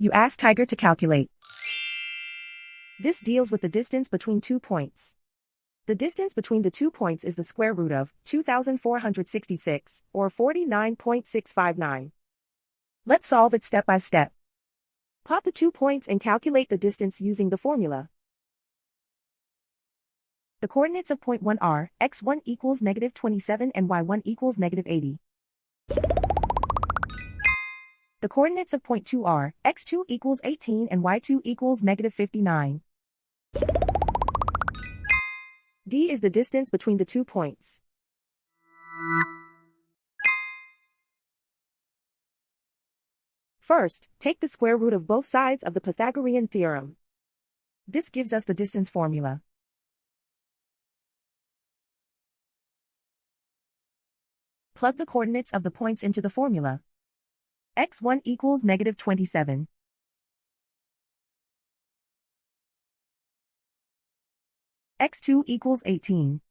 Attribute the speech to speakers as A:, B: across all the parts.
A: You ask Tiger to calculate. This deals with the distance between 2 points. The distance between the 2 points is the square root of 2,466, or 49.659. Let's solve it step by step. Plot the 2 points and calculate the distance using the formula. The coordinates of point 1 are x1 equals -27 and y1 equals -80. The coordinates of point 2 are x2 equals 18 and y2 equals -59. D is the distance between the 2 points. First, take the square root of both sides of the Pythagorean theorem. This gives us the distance formula. Plug the coordinates of the points into the formula. x1 equals -27. x2 equals 18.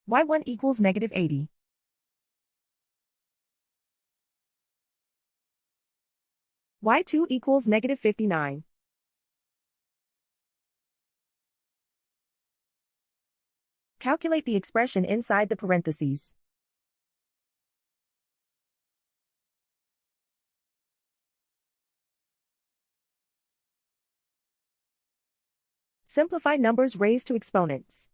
A: y1 equals -80. y2 equals -59. Calculate the expression inside the parentheses. Simplify numbers raised to exponents.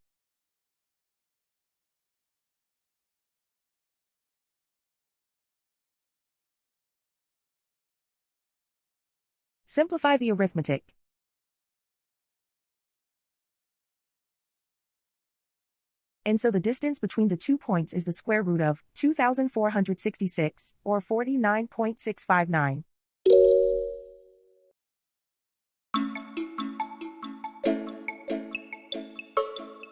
A: Simplify the arithmetic. And so the distance between the 2 points is the square root of 2,466, or 49.659.